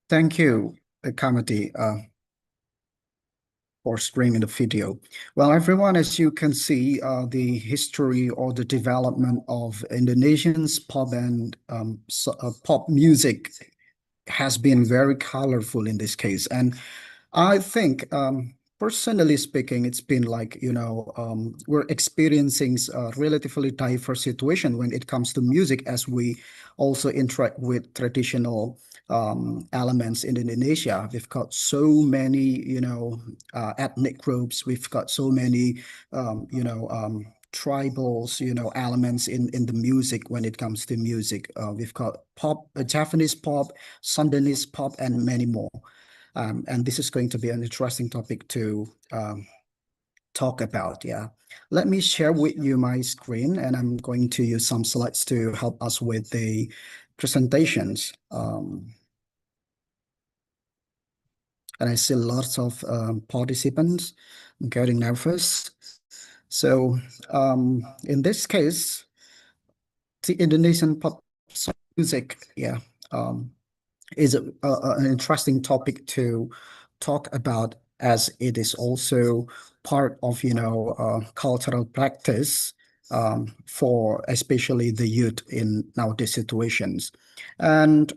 Thank you, Kamati, for streaming the video. Well, everyone, as you can see, the history or the development of Indonesian's pop and pop music has been very colorful in this case. And I think, personally speaking, it's been like, we're experiencing a relatively diverse situation when it comes to music as we also interact with traditional elements in Indonesia. We've got so many, ethnic groups. We've got so many, tribals, elements in the music when it comes to music. We've got pop, Japanese pop, Sundanese pop, and many more. And this is going to be an interesting topic to talk about. Yeah. Let me share with you my screen, and I'm going to use some slides to help us with the presentations. And I see lots of participants. I'm getting nervous. So in this case, the Indonesian pop music, yeah, is an interesting topic to talk about, as it is also part of cultural practice for especially the youth in nowadays situations. And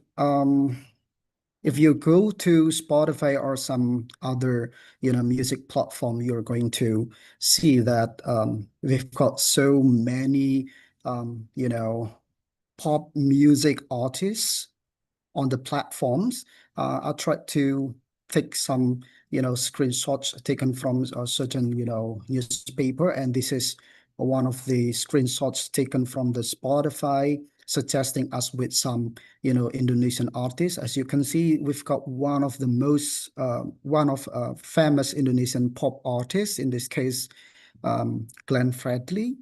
if you go to Spotify or some other music platform, you're going to see that we've got so many pop music artists on the platforms. I tried to take some, screenshots taken from a certain, newspaper, and this is one of the screenshots taken from the Spotify, suggesting us with some, Indonesian artists. As you can see, we've got one of famous Indonesian pop artists, in this case, Glenn Fredly,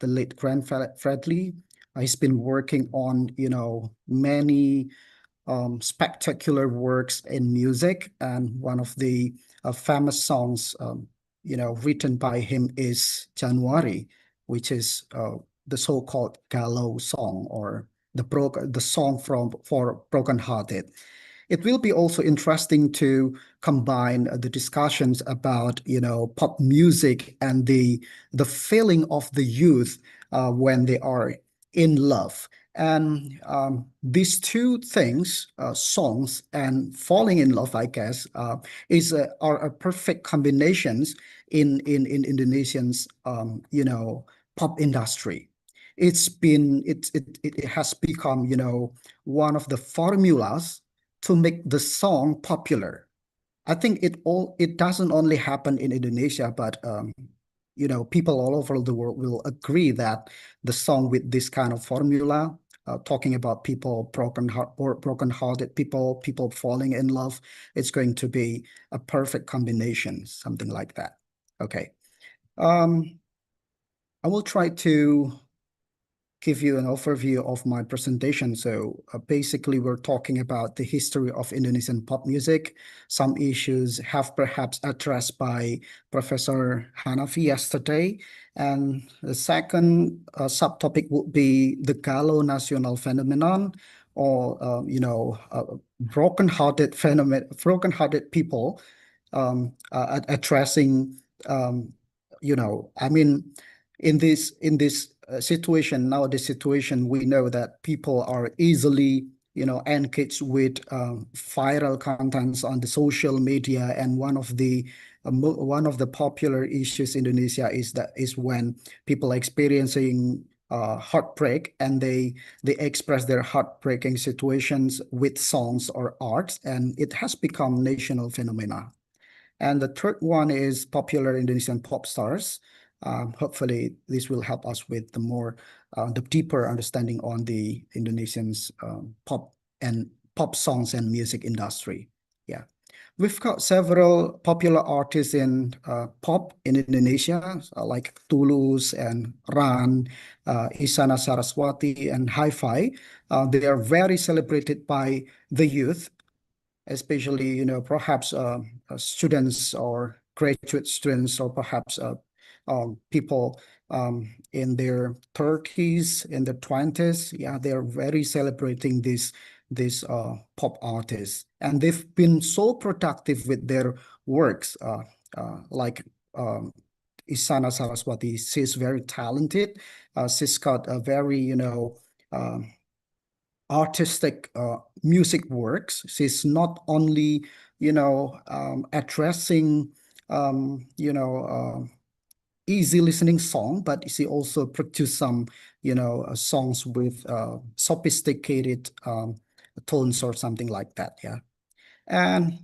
the late Glenn Fredly. He's been working on, many spectacular works in music, and one of the famous songs, written by him is January, which is the so-called Gallow song, or the song for broken-hearted. It will be also interesting to combine the discussions about, pop music and the feeling of the youth when they are in love. And these two things, songs and falling in love, I guess, are a perfect combinations in Indonesian's pop industry. It has become one of the formulas to make the song popular. I think it doesn't only happen in Indonesia, but people all over the world will agree that the song with this kind of formula, talking about people broken-hearted people falling in love, it's going to be a perfect combination, something like that. Okay. I will try to give you an overview of my presentation. So basically, we're talking about the history of Indonesian pop music. Some issues have perhaps addressed by Professor Hanafi yesterday. And the second subtopic would be the Galau national phenomenon, or broken-hearted people, addressing I mean, in this situation, now the situation, we know that people are easily engaged with viral contents on the social media, and one of the popular issues in Indonesia is when people are experiencing heartbreak, and they express their heartbreaking situations with songs or arts, and it has become national phenomena. And the third one is popular Indonesian pop stars. Hopefully, this will help us with the deeper understanding on the Indonesian's pop songs and music industry. Yeah, we've got several popular artists in pop in Indonesia, like Tulus and Ran, Isana Saraswati, and Hi-Fi. They are very celebrated by the youth, especially perhaps students or graduate students, or perhaps people in their 30s, in their 20s. Yeah, they are very celebrating these pop artists, and they've been so productive with their works. Like Isana Saraswati, she's very talented. She's got a very, um, artistic music works. She's not only, addressing, easy listening song, but she also produced some, songs with sophisticated tones or something like that. Yeah. And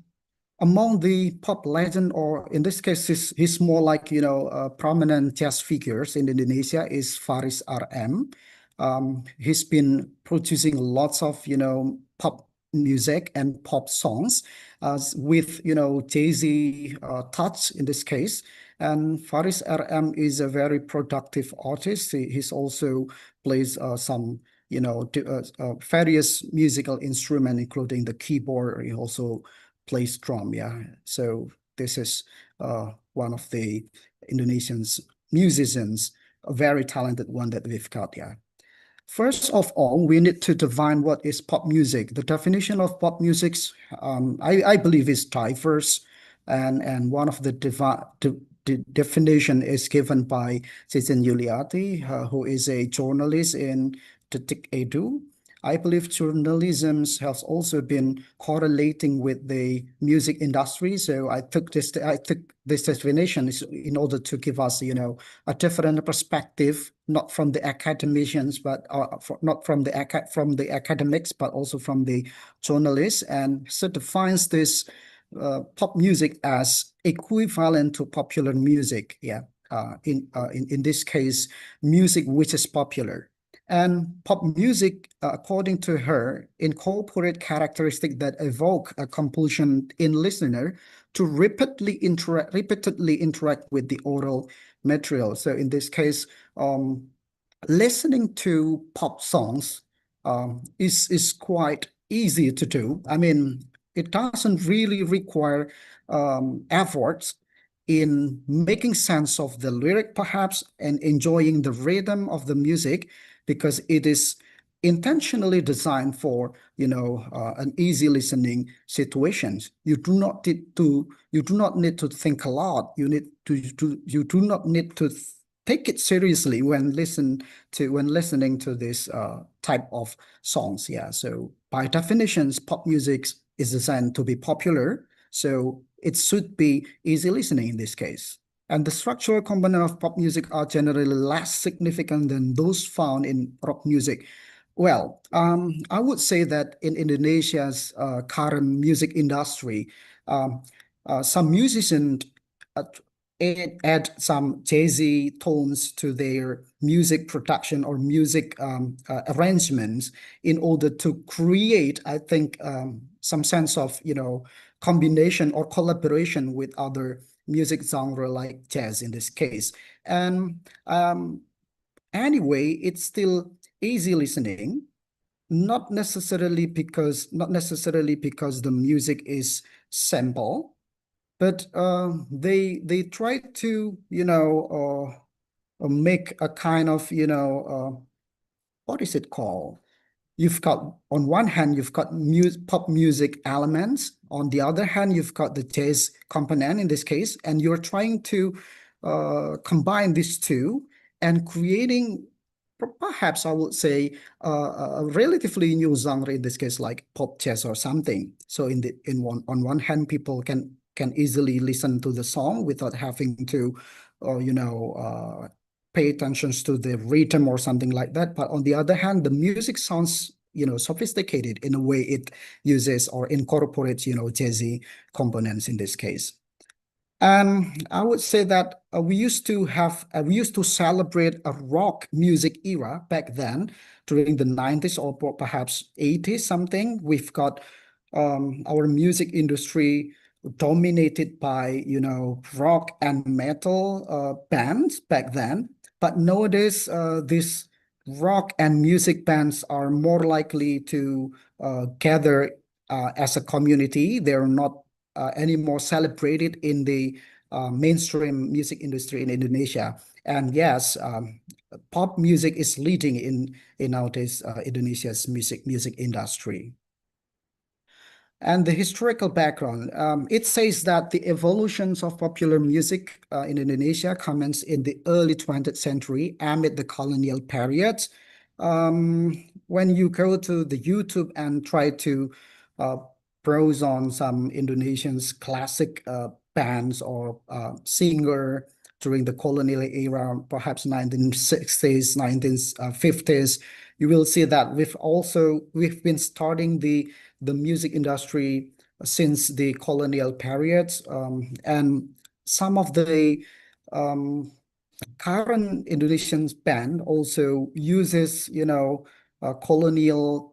among the pop legend, or in this case, he's more like, prominent jazz figures in Indonesia is Faris RM. He's been producing lots of, pop music and pop songs with, Jay-Z touch in this case. And Faris RM is a very productive artist. He's also plays some, various musical instrument, including the keyboard. He also plays drum. Yeah. So this is one of the Indonesians musicians, a very talented one that we've got. Yeah. First of all, we need to define what is pop music. The definition of pop music, I believe, is diverse, and one of the definition is given by Cecen Yuliati, who is a journalist in Detik Edu. I believe journalism has also been correlating with the music industry. So I took this definition in order to give us, a different perspective, not from the academicians, but not from the academics, but also from the journalists, and so defines this pop music as equivalent to popular music. Yeah, in this case, music which is popular. And pop music, according to her, incorporate characteristics that evoke a compulsion in listener to repeatedly interact with the oral material. So in this case, listening to pop songs is quite easy to do. I mean, it doesn't really require efforts in making sense of the lyric, perhaps, and enjoying the rhythm of the music, because it is intentionally designed for, an easy listening situations. You do not need to think a lot. You do not need to take it seriously when listening to this type of songs. Yeah. So by definitions, pop music is designed to be popular. So it should be easy listening in this case. And the structural component of pop music are generally less significant than those found in rock music. Well, I would say that in Indonesia's current music industry, um, some musicians uh, add some jazzy tones to their music production or music arrangements in order to create, I think, some sense of, combination or collaboration with other music genre like jazz in this case. And anyway, it's still easy listening, not necessarily because the music is simple, but they try to, make a kind of, what is it called? You've got, on one hand, you've got pop music elements. On the other hand, you've got the jazz component in this case, and you're trying to combine these two and creating, perhaps I would say, a relatively new genre in this case, like pop jazz or something. So on one hand, people can easily listen to the song without having to, pay attention to the rhythm or something like that. But on the other hand, the music sounds, sophisticated in a way it uses or incorporates, jazzy components in this case. And I would say that we used to celebrate a rock music era back then during the 90s or perhaps 80s something. We've got our music industry dominated by, rock and metal bands back then. But nowadays, these rock and music bands are more likely to gather as a community. They're not anymore celebrated in the mainstream music industry in Indonesia. And yes, pop music is leading in nowadays Indonesia's music industry. And the historical background, it says that the evolutions of popular music in Indonesia commenced in the early 20th century amid the colonial period. When you go to the YouTube and try to uh, browse on some Indonesian's classic bands or singer during the colonial era, perhaps 1960s, 1950s, you will see that we've been starting the music industry since the colonial periods, and some of the um, current Indonesian band also uses, colonial,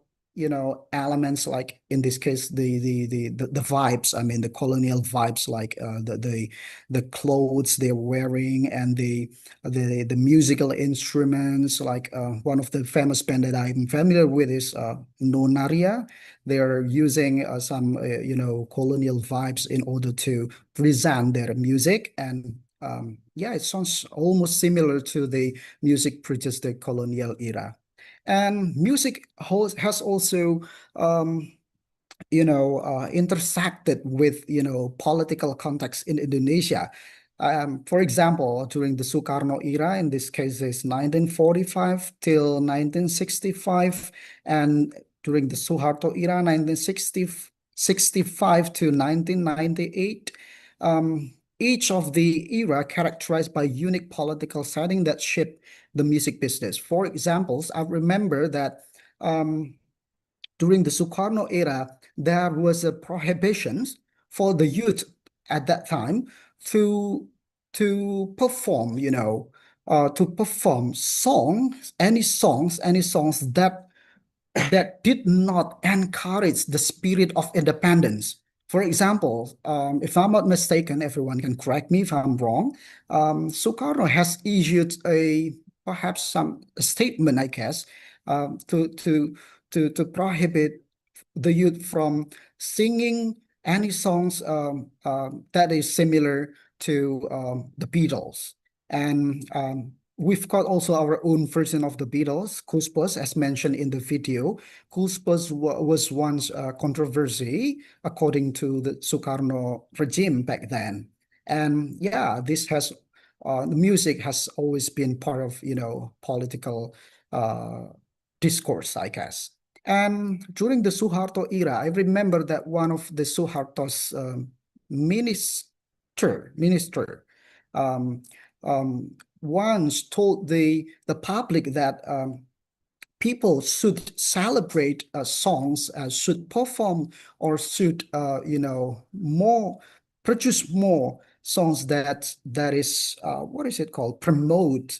elements, like in this case, the vibes. I mean, the colonial vibes, like the clothes they're wearing and the musical instruments. Like one of the famous band that I'm familiar with is Nonaria. They are using some, colonial vibes in order to present their music. And yeah, it sounds almost similar to the music produced the colonial era. And music has also, um, intersected with, political context in Indonesia. For example, during the Sukarno era, in this case, is 1945 till 1965, and during the Suharto era, 1965 to 1998. Each of the era characterized by unique political setting that shaped the music business. For examples, I remember that um, during the Sukarno era, there was a prohibition for the youth at that time to to perform, to perform any songs that did not encourage the spirit of independence. For example, if I'm not mistaken, everyone can correct me if I'm wrong. Sukarno has issued a perhaps some statement, I guess, to prohibit the youth from singing any songs that is similar to the Beatles. And we've got also our own version of the Beatles, Kuspers, as mentioned in the video. Kuspers was once a controversy according to the Sukarno regime back then. And yeah, the music has always been part of, political uh, discourse, I guess. And during the Suharto era, I remember that one of the Suharto's minister um, once told the public that people should celebrate songs, should perform, or should more produce more songs that is what is it called, promoted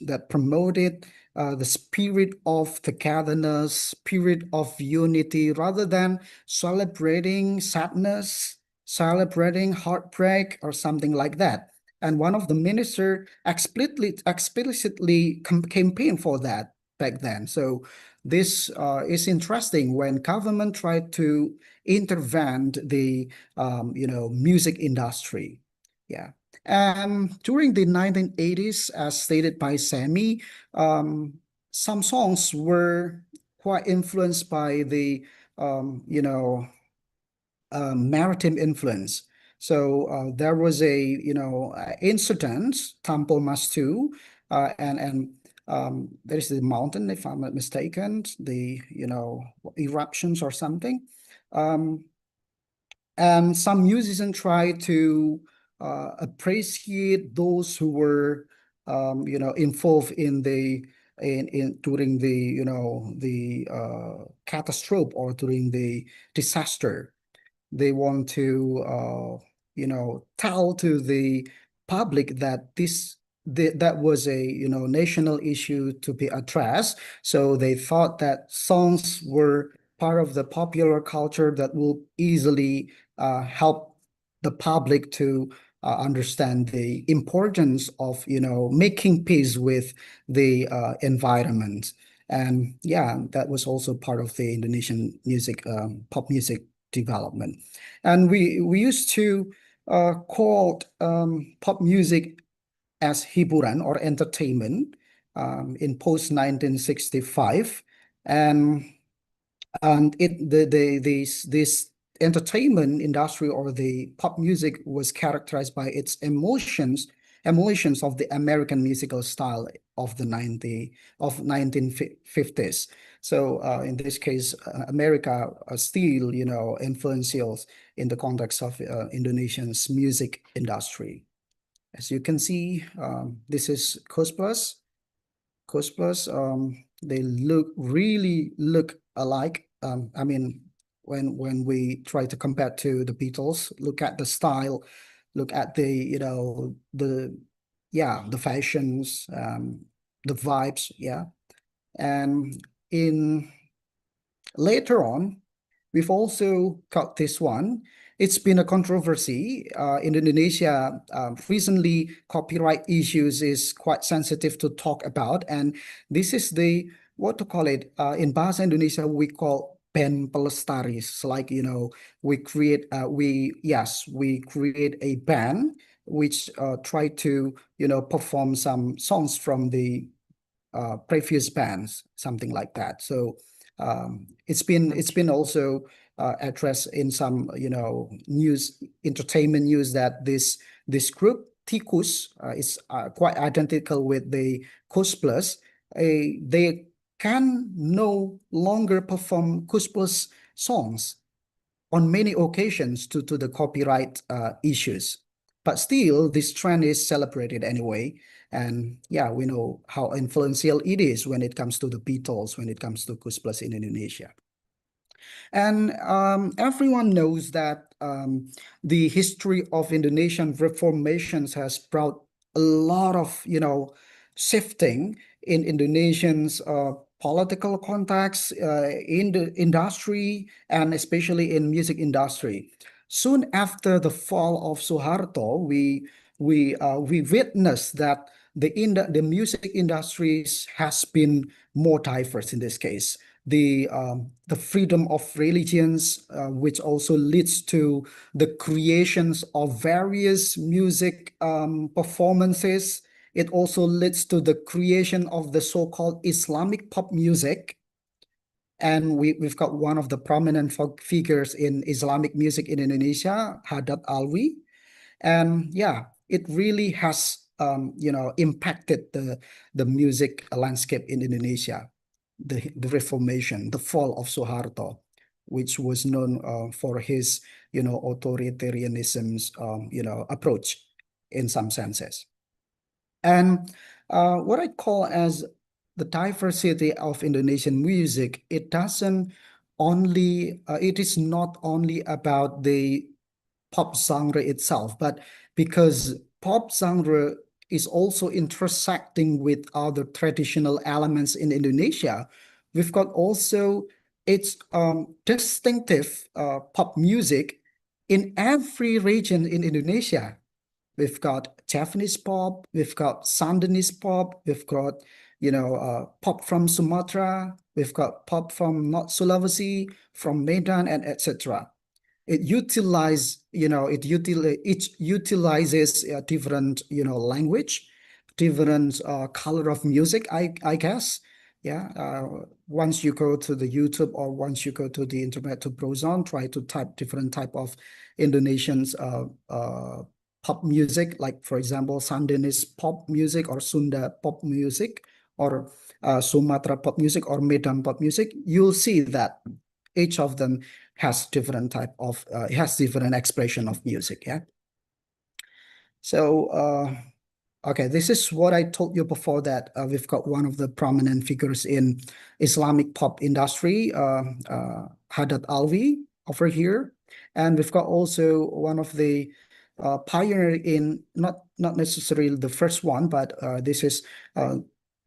the spirit of togetherness, spirit of unity, rather than celebrating sadness, celebrating heartbreak, or something like that. And one of the minister explicitly campaigned for that back then. So this is interesting when government tried to intervene the music industry. Yeah. During the 1980s, as stated by Sammy, um, some songs were quite influenced by the maritime influence. So there was a incident, Tampol Mas 2, and there is the mountain, if I'm not mistaken, the eruptions or something. Um, and some musicians try to appreciate those who were involved in the in during the the catastrophe or during the disaster. They want to tell to the public that that was a national issue to be addressed. So they thought that songs were part of the popular culture that will easily help the public to understand the importance of making peace with the environment. And yeah, that was also part of the Indonesian music, pop music development. And we used to call pop music as hiburan or entertainment in post 1965, and it this entertainment industry or the pop music was characterized by its emulations of the American musical style of the 1950s. So in this case, America still, influential in the context of Indonesian's music industry. As you can see, this is Cosplus. Cosplus, they really look alike. I mean, when we try to compare to the Beatles, look at the style, look at the, the fashions, the vibes, yeah. And in later on, we've also got this one. It's been a controversy. In Indonesia, recently, copyright issues is quite sensitive to talk about, and this is the what to call it in Bahasa Indonesia we call band pelestaris. Like we create a band which try to perform some songs from the previous bands, something like that. So it's been also addressed in some news, entertainment news that this group Tikus is quite identical with the Kus Plus. They can no longer perform Kus Plus songs on many occasions due to the copyright issues. But still, this trend is celebrated anyway. And yeah, we know how influential it is when it comes to the Beatles, when it comes to Kus Plus in Indonesia. And everyone knows that the history of Indonesian reformations has brought a lot of, shifting in Indonesians' political context, in the industry, and especially in music industry. Soon after the fall of Suharto, we witnessed that the music industries has been more diverse in this case. The freedom of religions, which also leads to the creations of various music performances. It also leads to the creation of the so-called Islamic pop music. And we've got one of the prominent figures in Islamic music in Indonesia, Haddad Alwi. And yeah, it really has impacted the music landscape in Indonesia. The Reformation, the fall of Suharto, which was known for his authoritarianism's approach in some senses. And what I call as the diversity of Indonesian music, it is not only about the pop genre itself, but because pop genre is also intersecting with other traditional elements in Indonesia, we've got also its distinctive pop music in every region in Indonesia. We've got Japanese pop, we've got Sundanese pop, we've got pop from Sumatra, we've got pop from North Sulawesi, from Medan, and etc. It utilizes a different language, different color of music, I guess. Yeah. Once you go to the YouTube or once you go to the internet to browse on, try to type different type of Indonesians pop music, like for example Sundanese pop music or Sunda pop music or Sumatra pop music or Medan pop music, you'll see that each of them has different expression of music. Yeah. So okay, this is what I told you before, that we've got one of the prominent figures in Islamic pop industry, Haddad Alwi over here, and we've got also one of the pioneer in not necessarily the first one, but this is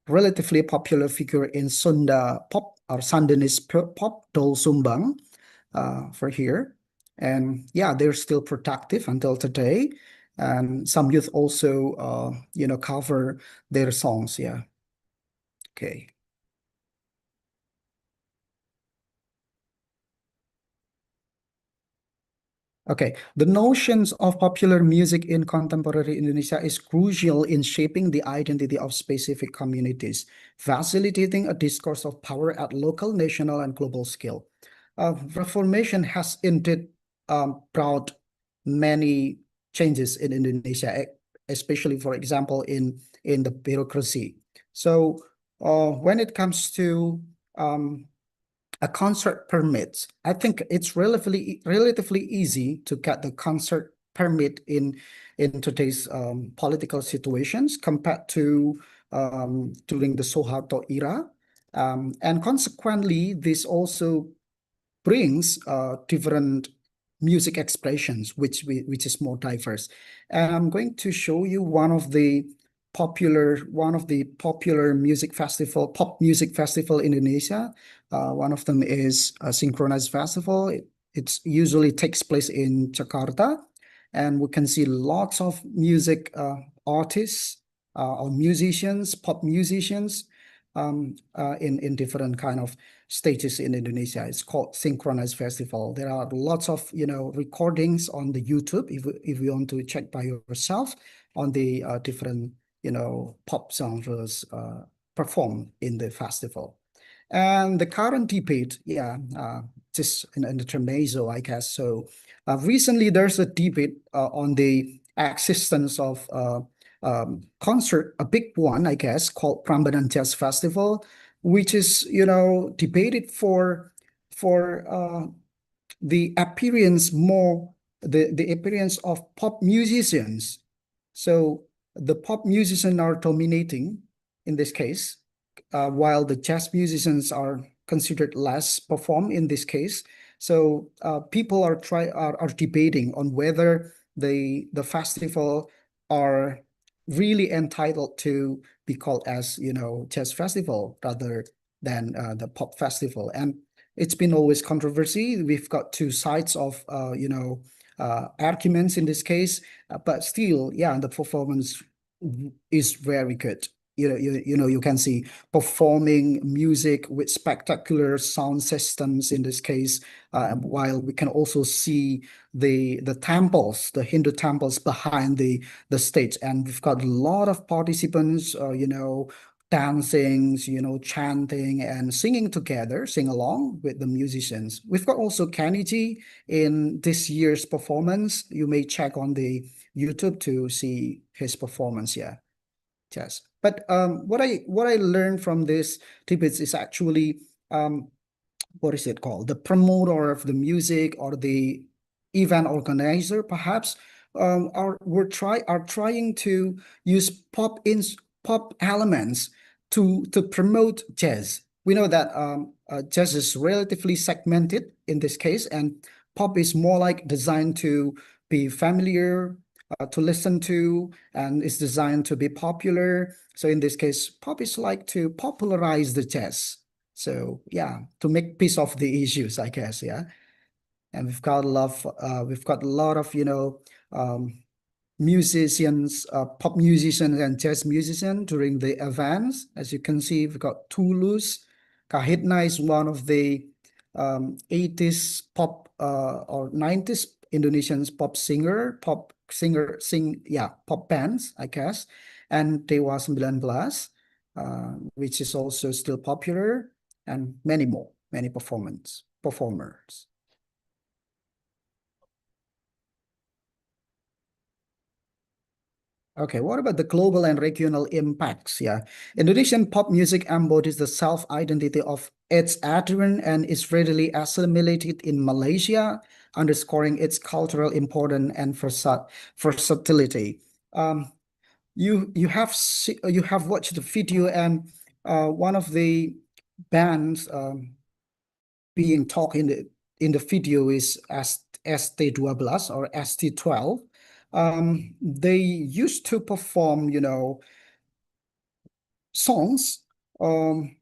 relatively popular figure in Sunda pop or Sundanese pop, Dol Sumbang, for here. And yeah, they're still productive until today. And some youth also, cover their songs. Yeah. Okay. Okay, the notions of popular music in contemporary Indonesia is crucial in shaping the identity of specific communities, facilitating a discourse of power at local, national, and global scale. Reformation has indeed brought many changes in Indonesia, especially, for example, in the bureaucracy. So when it comes to a concert permit, I think it's relatively easy to get the concert permit in today's political situations compared to during the Soeharto era. And consequently, this also brings different music expressions, which is more diverse. And I'm going to show you one of the popular pop music festival in Indonesia. One of them is a synchronized festival. It's usually takes place in Jakarta, and we can see lots of music artists or musicians, pop musicians, in different kind of stages in Indonesia. It's called Synchronized Festival. There are lots of recordings on the YouTube if you want to check by yourself on the different pop genres performed in the festival. And the current debate, just an intermezzo, I guess. So recently there's a debate on the existence of concert, a big one, I guess, called Prambanan Jazz Festival, which is, debated for the appearance more the appearance of pop musicians. So the pop musicians are dominating in this case, while the jazz musicians are considered less perform in this case. So people are debating on whether the festival are really entitled to be called as jazz festival rather than the pop festival. And it's been always controversy. We've got two sides of arguments in this case, but still, yeah, the performance is very good. You can see performing music with spectacular sound systems in this case, while we can also see the temples, the Hindu temples behind the stage, and we've got a lot of participants, dancing, chanting and singing together, sing along with the musicians. We've got also Kenny G in this year's performance. You may check on the YouTube to see his performance. Yeah. Yes. But what I learned from this tidbits is actually what is it called? The promoter of the music or the event organizer, perhaps, are trying to use pop elements to promote jazz. We know that jazz is relatively segmented in this case, and pop is more like designed to be familiar, to listen to, and is designed to be popular. So in this case, pop is like to popularize the jazz. So yeah, to make peace of the issues, I guess. Yeah, and we've got a lot of musicians, pop musicians and jazz musicians during the events. As you can see, we've got Tulus. Kahitna is one of the 80s pop or 90s Indonesian pop singer, pop bands, I guess. And Dewa 19, which is also still popular, and many more, many performers. Okay, what about the global and regional impacts? Yeah, Indonesian pop music embodies the self-identity of its adherent and is readily assimilated in Malaysia, underscoring its cultural importance and versatility. Um, you have watched the video, and one of the bands being talked in the video is ST12 or ST12. They used to perform, songs um,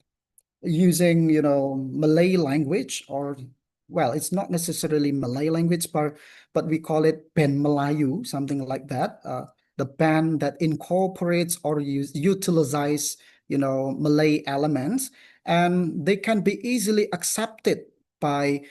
using, Malay language, or well, it's not necessarily Malay language, but we call it band Melayu, something like that. The band that incorporates or utilize, Malay elements, and they can be easily accepted by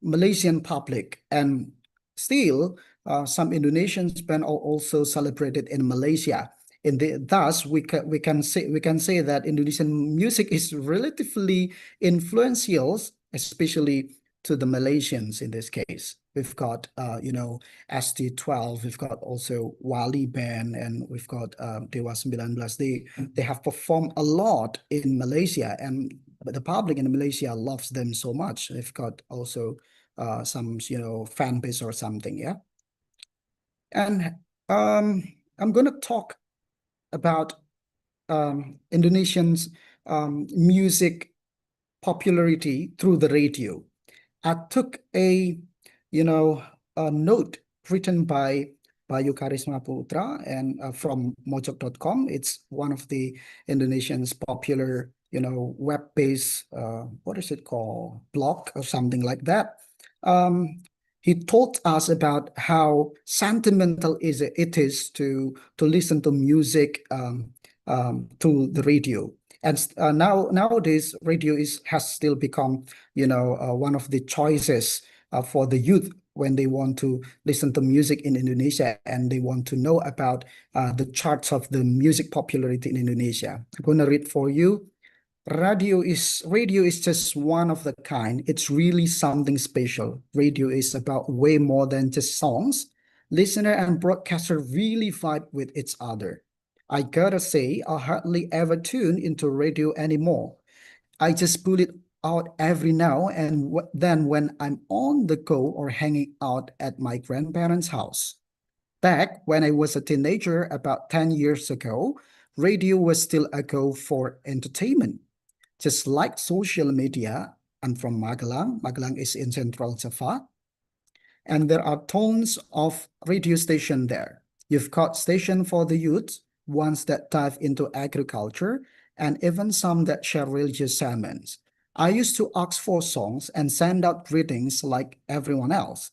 Malaysian public. And still, some Indonesian band are also celebrated in Malaysia. Thus, we can say that Indonesian music is relatively influential, especially to the Malaysians in this case. We've got ST12, we've got also Wali Band, and we've got Dewa 19. They have performed a lot in Malaysia, and the public in Malaysia loves them so much. They've got also some fan base or something, yeah. And I'm gonna talk about Indonesians music popularity through the radio. I took you know, a note written by Bayu Karisma Putra and from mojok.com. It's one of the Indonesian's popular, web-based, what is it called? Blog or something like that. He told us about how sentimental it is to listen to music to the radio. And nowadays, radio has still become, one of the choices for the youth when they want to listen to music in Indonesia and they want to know about the charts of the music popularity in Indonesia. I'm going to read for you. Radio is just one of the kind. It's really something special. Radio is about way more than just songs. Listener and broadcaster really vibe with each other. I gotta say, I hardly ever tune into radio anymore. I just pull it out every now and then when I'm on the go or hanging out at my grandparents' house. Back when I was a teenager about 10 years ago, radio was still a go for entertainment. Just like social media, I'm from Magelang. Magelang is in Central Java. And there are tons of radio station there. You've got station for the youth, ones that dive into agriculture, and even some that share religious sermons. I used to ask for songs and send out greetings like everyone else.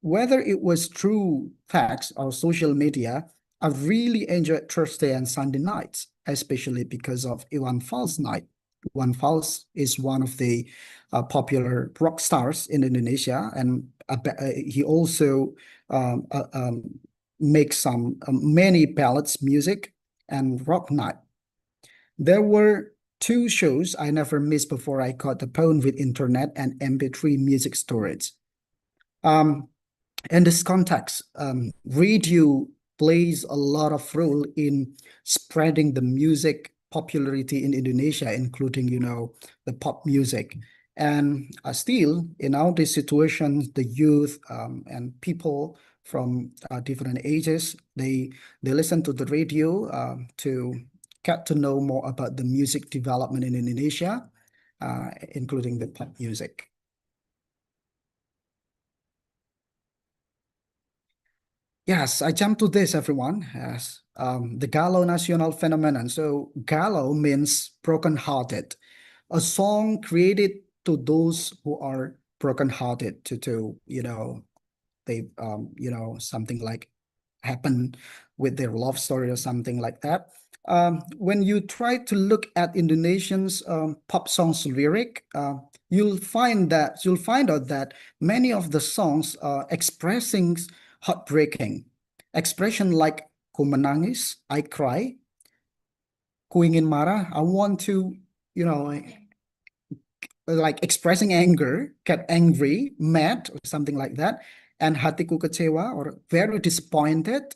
Whether it was through fax or social media, I really enjoyed Thursday and Sunday nights, especially because of Iwan Fals night. Iwan Fals is one of the popular rock stars in Indonesia, and he also makes some many ballads music and rock night. There were two shows I never missed before I got the phone with internet and MP3 music storage. Um, in this context, radio plays a lot of role in spreading the music popularity in Indonesia, including, the pop music. And still, in all these situations, the youth and people from different ages, they listen to the radio to get to know more about the music development in Indonesia, including the pop music. Yes, I jump to this, everyone. Yes, the Gallo National phenomenon. So Gallo means broken-hearted, a song created to those who are broken-hearted to they something like happen with their love story or something like that. When you try to look at Indonesians pop songs lyric, you'll find out that many of the songs are expressing heartbreaking expression like ku menangis, I cry, ku ingin marah, I want to, you know, like expressing anger, get angry, mad, or something like that, and hatiku kecewa, or very disappointed,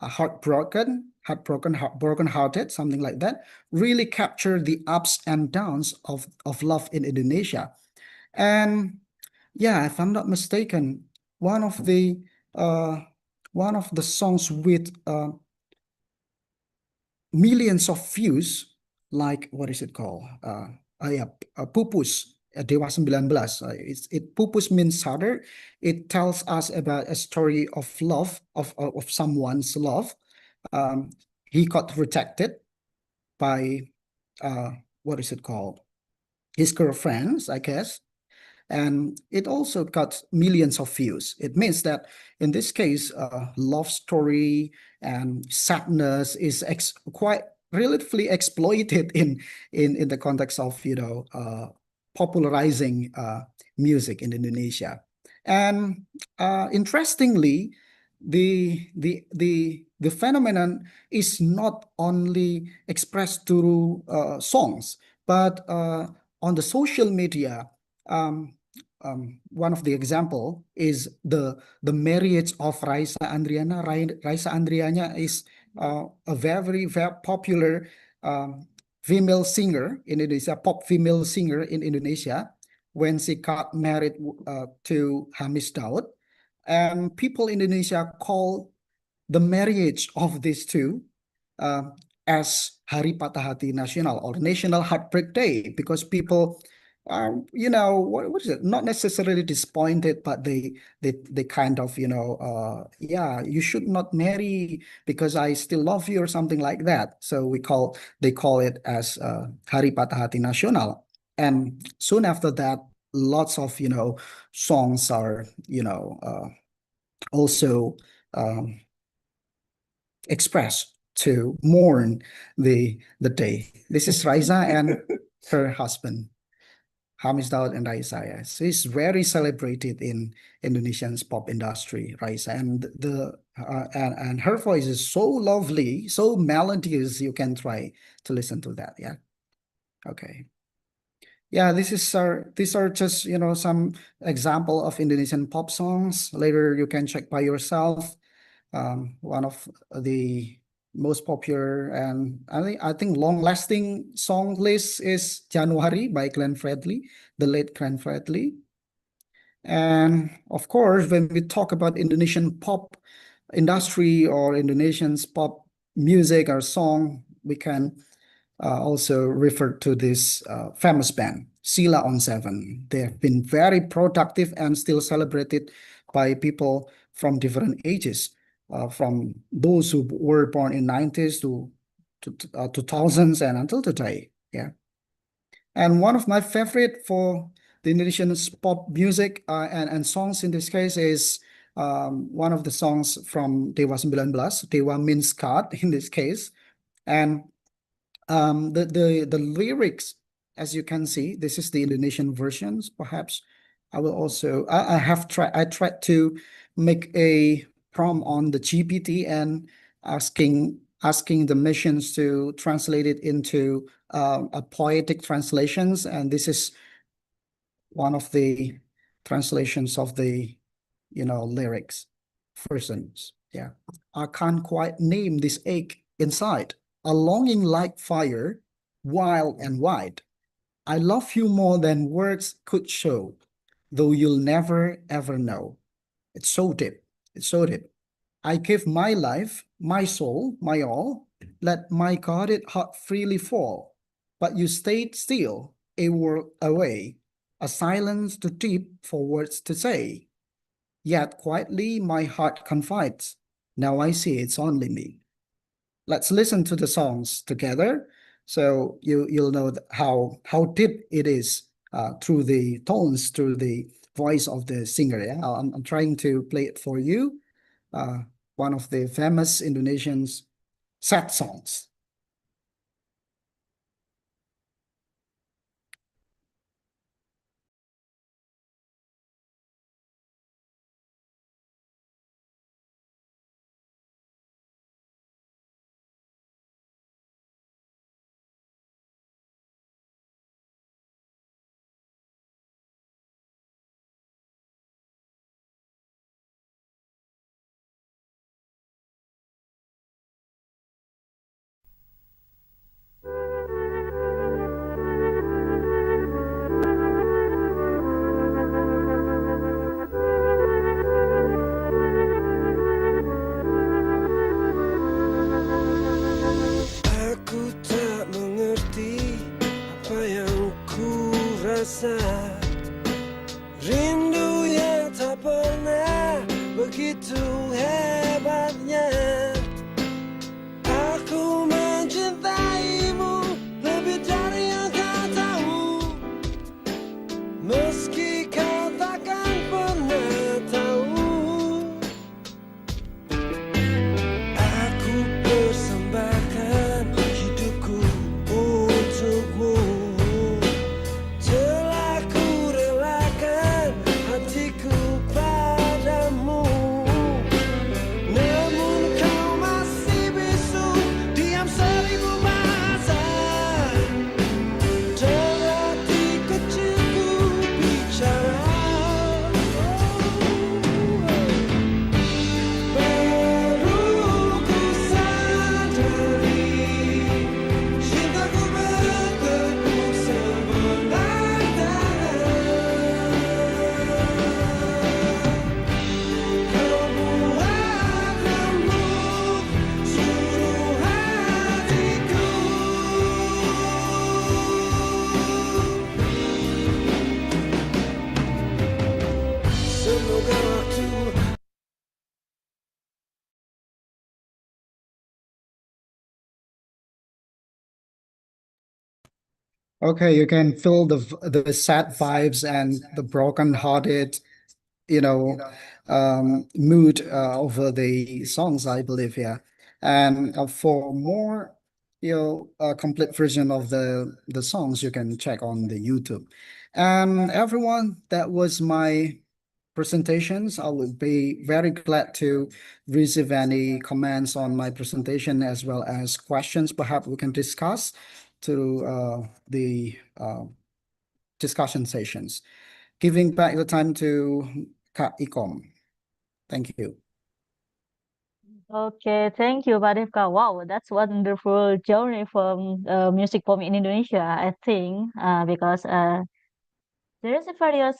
heartbroken hearted, something like that, really capture the ups and downs of love in Indonesia. And yeah, if I'm not mistaken, one of the uh, one of the songs with millions of views, like what is it called? Yeah, Pupus, Dewa 19. Pupus means sadder. It tells us about a story of love, of someone's love. Um, he got rejected by what is it called? His girlfriends, I guess. And it also got millions of views. It means that in this case, love story and sadness is quite relatively exploited in the context of popularizing music in Indonesia. And interestingly, the phenomenon is not only expressed through songs, but on the social media. Um, one of the example is the marriage of Raisa Andriana. Raisa Andriana is a very popular female singer in Indonesia, pop female singer in Indonesia. When she got married to Hamis Daud, and people in Indonesia call the marriage of these two uh, as Hari Patah Hati Nasional or National Heartbreak Day, because people are, what is it? Not necessarily disappointed, but they kind of, yeah, you should not marry because I still love you or something like that. So they call it as Hari Patah Hati Nasional. And soon after that, lots of, songs are, also um, expressed to mourn the day. This is Raisa and her husband, Hamis Daud and Raisa. Yes. She's very celebrated in Indonesian's pop industry, Raisa, and and her voice is so lovely, so melodious. You can try to listen to that. Yeah. Okay. Yeah, these are just some example of Indonesian pop songs. Later you can check by yourself. One of the most popular and I think long-lasting song list is January by Glenn Fredly, the late Glenn Fredly. And of course, when we talk about Indonesian pop industry or Indonesian's pop music or song, we can also refer to this famous band, Sila on Seven. They have been very productive and still celebrated by people from different ages, from those who were born in 90s to 2000s and until today. Yeah. And one of my favorite for the Indonesian pop music and songs in this case is one of the songs from Dewa 19. Dewa means God in this case. And the lyrics, as you can see, this is the Indonesian versions. Perhaps I will also I tried to make a prompt on the GPT and asking the machines to translate it into a poetic translations, and this is one of the translations of the lyrics versions. Yeah, I can't quite name this ache inside, a longing like fire, wild and wide. I love you more than words could show, though you'll never ever know. It's so deep. It's so deep. I give my life, my soul, my all. Let my guarded heart freely fall. But you stayed still, a world away, a silence too deep for words to say. Yet quietly my heart confides. Now I see it's only me. Let's listen to the songs together, so you'll know how deep it is through the tones, through the voice of the singer. Yeah, I'm trying to play it for you. Uh, One of the famous Indonesian sad songs. Aku tak mengerti apa yang ku rasa. Rindu yang tak pernah begitu hebatnya. Aku mencintaimu lebih dari yang kau tahu, meski kau takkan pernah tahu. Aku persembahkan hidupku untukmu, telah ku relakan hatiku padamu. Okay, you can feel the sad vibes and the broken-hearted, you know, mood over the songs, I believe, yeah. And for more, complete version of the songs, you can check on the YouTube. And everyone, that was my presentations. I would be very glad to receive any comments on my presentation as well as questions. Perhaps we can discuss to the discussion sessions. Giving back the time to Kak Ikom. Thank you. Okay, thank you, Badevka. Wow, that's wonderful journey from music pop in Indonesia, I think, because there is a various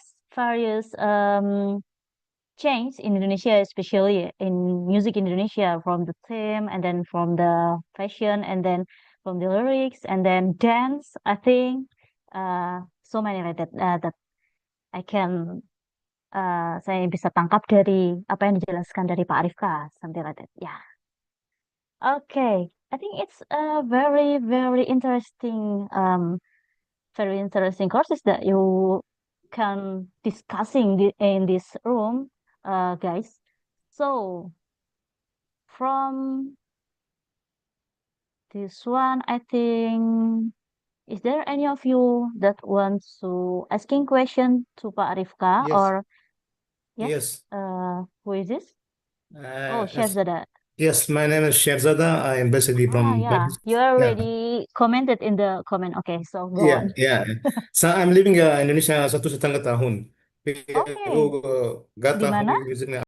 change in Indonesia, especially in music in Indonesia, from the theme and then from the fashion and then from the lyrics and then dance. I think so many like that that I can saya bisa tangkap dari apa yang dijelaskan dari Pak Arifka, something like that. Yeah. Okay, I think it's a very interesting courses that you can discussing in this room, guys. So from this one, I think, is there any of you that wants to asking question to Pak Arifka Yes, or yes? yes. Who is this? Oh, Chef As Zada. yes, my name is Sherzada. I am basically from Yeah, you yeah, already commented in the comment. Okay, so go yeah, on. yeah. So I'm living Indonesia 1,5 tahun. Tapi aku Okay, gak di tahu mana? musicnya